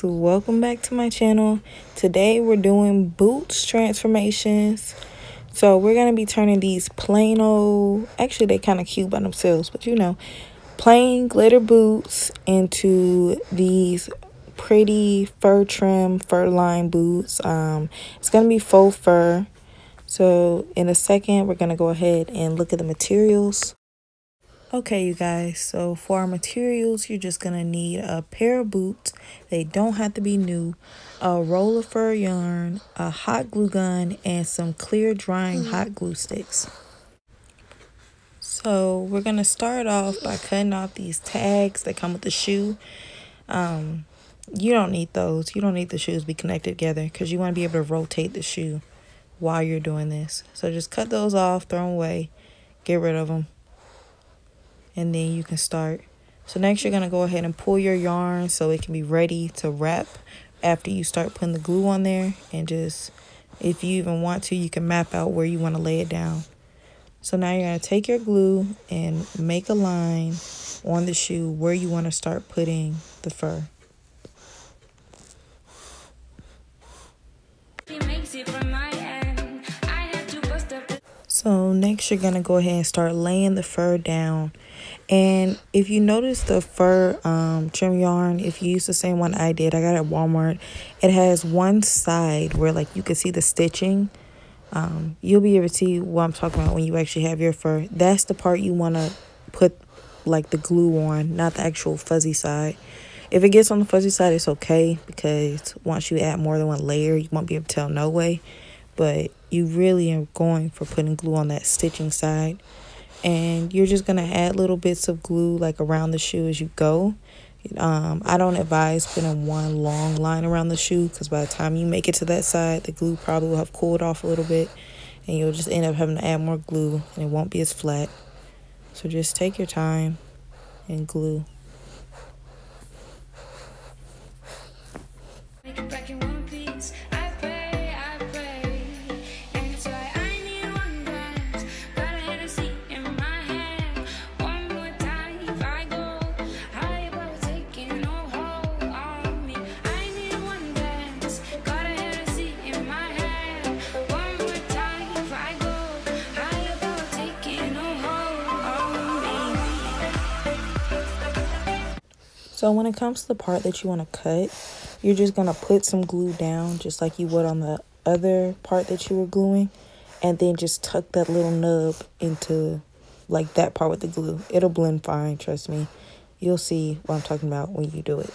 guys, welcome back to my channel. Today we're doing boots transformations. So we're going to be turning these plain old, actually they're kind of cute by themselves, but you know, plain glitter boots into these pretty fur trim, fur lined boots. It's going to be faux fur. So in a second, we're going to go ahead and look at the materials. Okay, you guys, so for our materials, you're just going to need a pair of boots. They don't have to be new. A roll of fur yarn, a hot glue gun, and some clear drying hot glue sticks. So we're going to start off by cutting off these tags that come with the shoe. You don't need those. You don't need the shoes to be connected together because you want to be able to rotate the shoe while you're doing this. So just cut those off, throw them away, get rid of them. And then you can start. So next you're going to go ahead and pull your yarn so it can be ready to wrap after you start putting the glue on there. And just, if you even want to, you can map out where you want to lay it down. So now you're going to take your glue and make a line on the shoe where you want to start putting the fur. So next you're going to go ahead and start laying the fur down. And if you notice the fur trim yarn, if you use the same one I did, I got it at Walmart, it has one side where like you can see the stitching. You'll be able to see what I'm talking about when you actually have your fur. That's the part you want to put like the glue on, not the actual fuzzy side. If it gets on the fuzzy side, it's okay because once you add more than one layer, you won't be able to tell no way. But you really are going for putting glue on that stitching side. And you're just going to add little bits of glue like around the shoe as you go. I don't advise putting one long line around the shoe because by the time you make it to that side, the glue probably will have cooled off a little bit. And you'll just end up having to add more glue and it won't be as flat. So just take your time and glue. So when it comes to the part that you want to cut, you're just going to put some glue down just like you would on the other part that you were gluing. And then just tuck that little nub into like that part with the glue. It'll blend fine, trust me. You'll see what I'm talking about when you do it.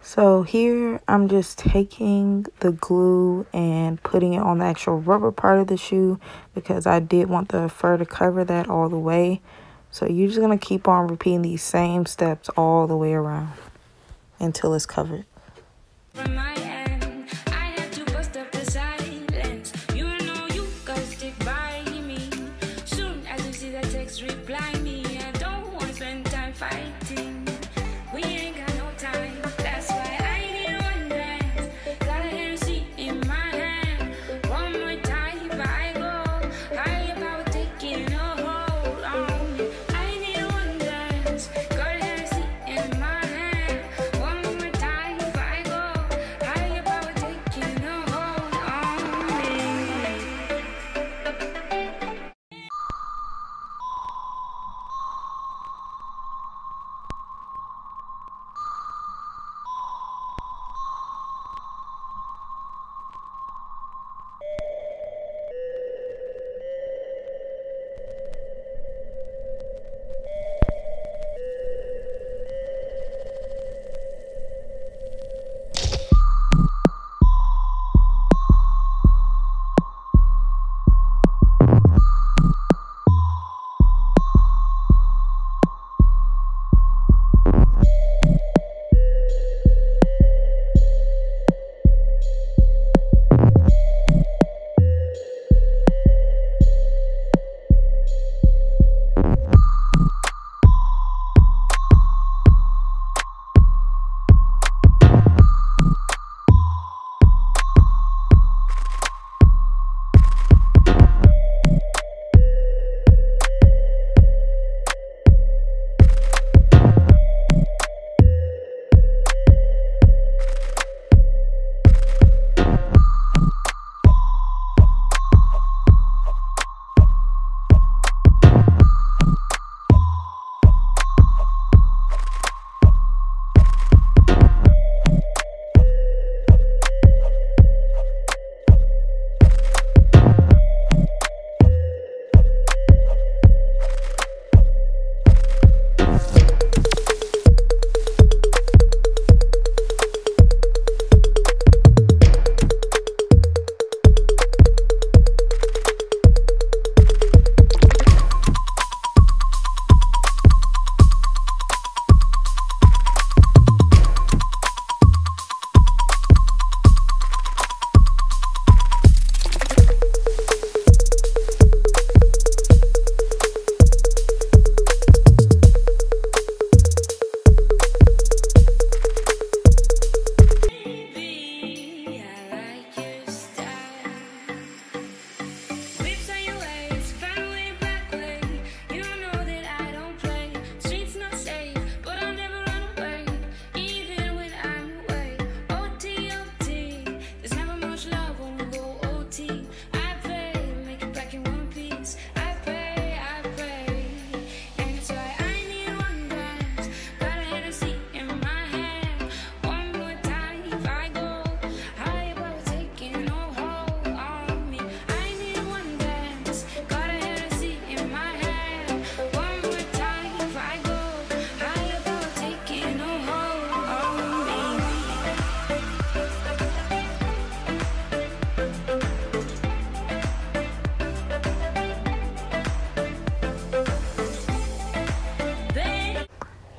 So here I'm just taking the glue and putting it on the actual rubber part of the shoe because I did want the fur to cover that all the way. So you're just going to keep on repeating these same steps all the way around until it's covered.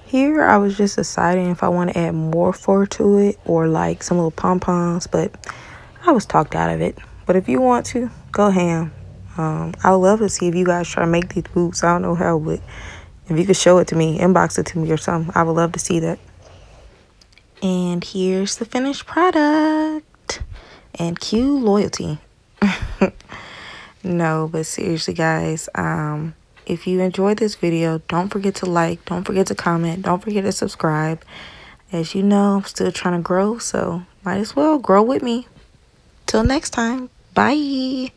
Here, I was just deciding if I want to add more fur to it or like some little pom-poms, but I was talked out of it. But if you want to, go ham. I would love to see if you guys try to make these boots. I don't know how, but if you could show it to me, inbox it to me or something, I would love to see that. And here's the finished product. And cue loyalty. No, but seriously, guys, if you enjoyed this video, don't forget to like, don't forget to comment, don't forget to subscribe. As you know, I'm still trying to grow, so might as well grow with me. Till next time, bye.